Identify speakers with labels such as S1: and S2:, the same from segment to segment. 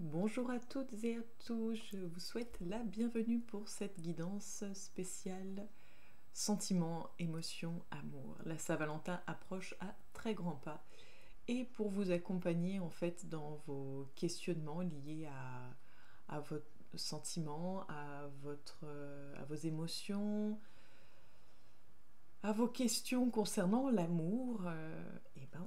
S1: Bonjour à toutes et à tous, je vous souhaite la bienvenue pour cette guidance spéciale sentiments, émotions, amour. La Saint-Valentin approche à très grands pas et pour vous accompagner en fait dans vos questionnements liés à vos sentiments, à vos émotions, à vos questions concernant l'amour,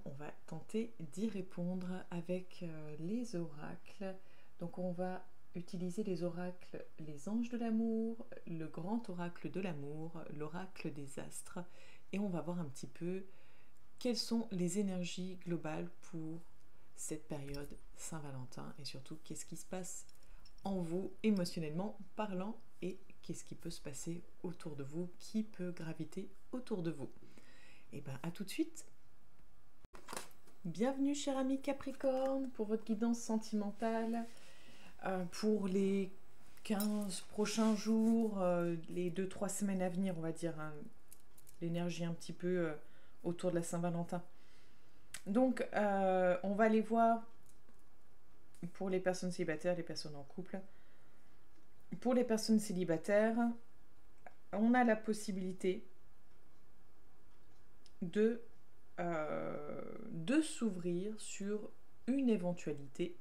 S1: on va tenter d'y répondre avec les oracles. Donc on va utiliser les oracles, les anges de l'amour, le grand oracle de l'amour, l'oracle des astres, et on va voir un petit peu quelles sont les énergies globales pour cette période Saint-Valentin, et surtout qu'est-ce qui se passe en vous émotionnellement parlant et qu'est-ce qui peut se passer autour de vous, qui peut graviter autour de vous. Et bien à tout de suite. Bienvenue cher ami Capricorne pour votre guidance sentimentale pour les 15 prochains jours, les 2-3 semaines à venir, on va dire, hein, l'énergie un petit peu autour de la Saint-Valentin. Donc on va aller voir pour les personnes célibataires, les personnes en couple. Pour les personnes célibataires, on a la possibilité de s'ouvrir sur une éventualité,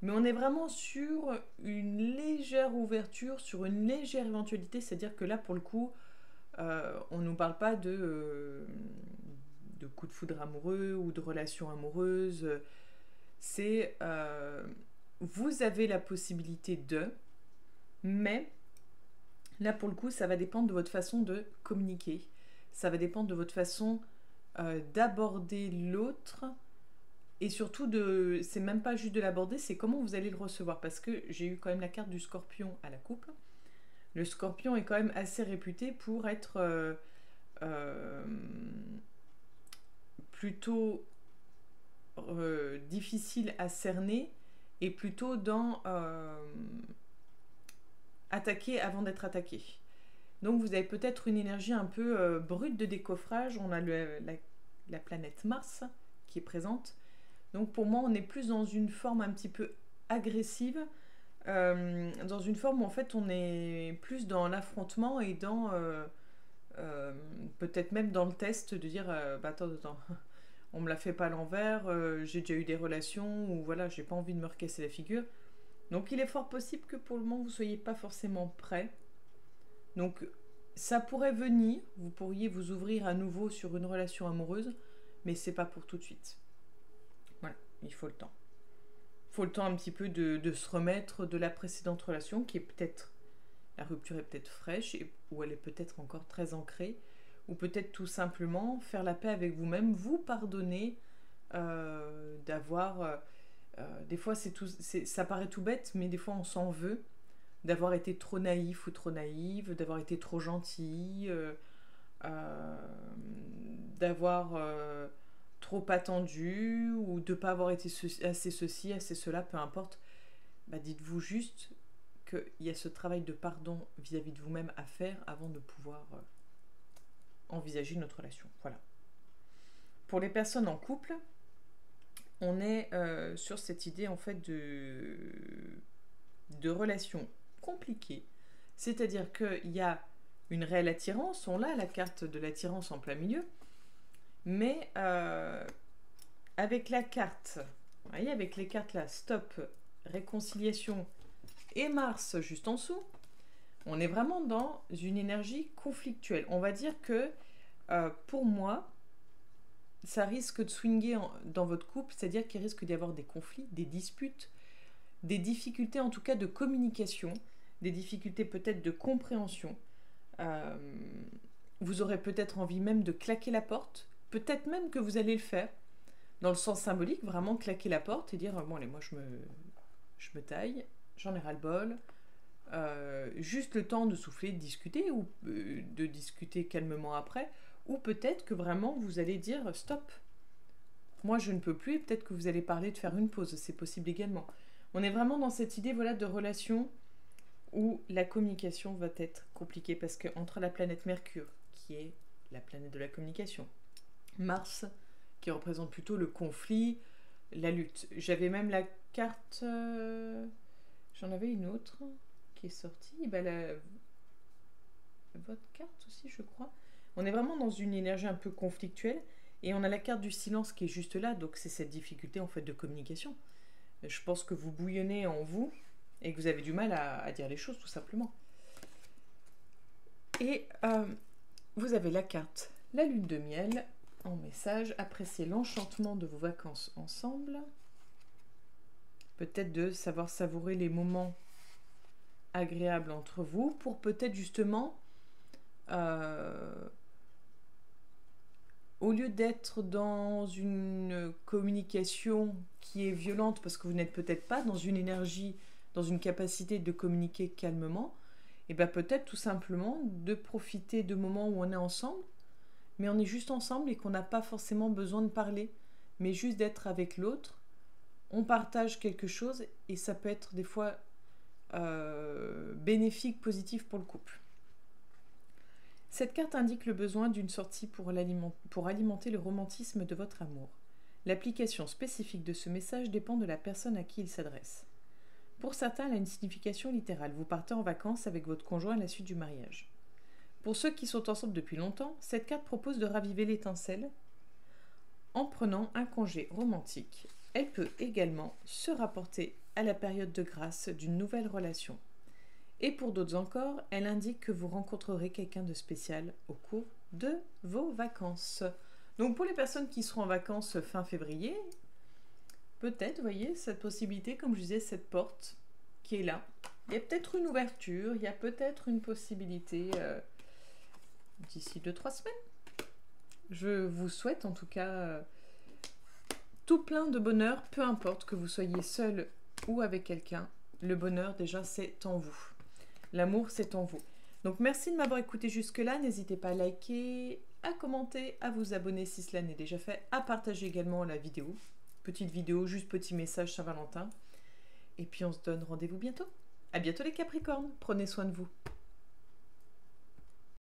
S1: mais on est vraiment sur une légère ouverture, sur une légère éventualité, c'est-à-dire que là pour le coup on ne nous parle pas de coup de foudre amoureux ou de relations amoureuses. C'est vous avez la possibilité de, mais là pour le coup ça va dépendre de votre façon de communiquer, ça va dépendre de votre façon d'aborder l'autre, et surtout c'est même pas juste de l'aborder, c'est comment vous allez le recevoir, parce que j'ai eu quand même la carte du Scorpion à la coupe. Le Scorpion est quand même assez réputé pour être plutôt difficile à cerner et plutôt dans attaquer avant d'être attaqué. Donc vous avez peut-être une énergie un peu brute de décoffrage. On a la planète Mars qui est présente. Donc pour moi on est plus dans une forme un petit peu agressive, dans une forme où en fait on est plus dans l'affrontement et dans peut-être même dans le test de dire attends, on me la fait pas à l'envers, j'ai déjà eu des relations où voilà, j'ai pas envie de me recasser la figure. Donc il est fort possible que pour le moment vous soyez pas forcément prêt. Donc ça pourrait venir, vous pourriez vous ouvrir à nouveau sur une relation amoureuse, mais c'est pas pour tout de suite. Voilà, il faut le temps. Il faut le temps un petit peu de se remettre de la précédente relation qui est peut-être, la rupture est peut-être fraîche ou elle est peut-être encore très ancrée, ou peut-être tout simplement faire la paix avec vous-même, vous pardonner d'avoir... des fois, ça paraît tout bête, mais des fois, on s'en veut d'avoir été trop naïf ou trop naïve, d'avoir été trop gentil, d'avoir trop attendu, ou de ne pas avoir été assez ceci, assez cela, peu importe. Dites-vous juste qu'il y a ce travail de pardon vis-à-vis de vous-même à faire avant de pouvoir envisager notre relation. Voilà. Pour les personnes en couple, on est sur cette idée en fait de relations compliquées. C'est-à-dire qu'il y a une réelle attirance, on a la carte de l'attirance en plein milieu, mais avec la carte, vous voyez, avec les cartes là, stop, réconciliation et Mars juste en dessous, on est vraiment dans une énergie conflictuelle. On va dire que pour moi, ça risque de swinger dans votre couple, c'est-à-dire qu'il risque d'y avoir des conflits, des disputes, des difficultés en tout cas de communication, des difficultés peut-être de compréhension. Vous aurez peut-être envie même de claquer la porte, peut-être même que vous allez le faire, dans le sens symbolique, vraiment claquer la porte et dire bon allez, moi je me taille, j'en ai ras-le-bol. Juste le temps de souffler, de discuter, ou de discuter calmement après, ou peut-être que vraiment vous allez dire stop, moi je ne peux plus, et peut-être que vous allez parler de faire une pause, c'est possible également. On est vraiment dans cette idée voilà, de relation où la communication va être compliquée, parce que entre la planète Mercure, qui est la planète de la communication, Mars, qui représente plutôt le conflit, la lutte. J'avais même carte... J'en avais une autre qui est sortie. Votre carte aussi, je crois. On est vraiment dans une énergie un peu conflictuelle. Et on a la carte du silence qui est juste là. Donc c'est cette difficulté en fait de communication. Je pense que vous bouillonnez en vous et que vous avez du mal à dire les choses tout simplement. Et vous avez la carte la lune de miel en message. Appréciez l'enchantement de vos vacances ensemble. Peut-être de savoir savourer les moments agréables entre vous pour peut-être justement, au lieu d'être dans une communication qui est violente parce que vous n'êtes peut-être pas dans une énergie, dans une capacité de communiquer calmement, et bien peut-être tout simplement de profiter de moments où on est ensemble, mais on est juste ensemble et qu'on n'a pas forcément besoin de parler, mais juste d'être avec l'autre. On partage quelque chose et ça peut être des fois bénéfique, positif pour le couple. Cette carte indique le besoin d'une sortie pour alimenter le romantisme de votre amour. L'application spécifique de ce message dépend de la personne à qui il s'adresse. Pour certains, elle a une signification littérale. Vous partez en vacances avec votre conjoint à la suite du mariage. Pour ceux qui sont ensemble depuis longtemps, cette carte propose de raviver l'étincelle en prenant un congé romantique. Elle peut également se rapporter à la période de grâce d'une nouvelle relation. Et pour d'autres encore, elle indique que vous rencontrerez quelqu'un de spécial au cours de vos vacances. Donc pour les personnes qui seront en vacances fin février, peut-être, vous voyez, cette possibilité, comme je disais, cette porte qui est là. Il y a peut-être une ouverture, il y a peut-être une possibilité d'ici 2-3 semaines. Je vous souhaite en tout cas tout plein de bonheur, peu importe que vous soyez seul ou avec quelqu'un. Le bonheur, déjà, c'est en vous. L'amour, c'est en vous. Donc, merci de m'avoir écouté jusque-là. N'hésitez pas à liker, à commenter, à vous abonner si cela n'est déjà fait, à partager également la vidéo. Petite vidéo, juste petit message Saint-Valentin. Et puis, on se donne rendez-vous bientôt. À bientôt les Capricornes. Prenez soin de vous.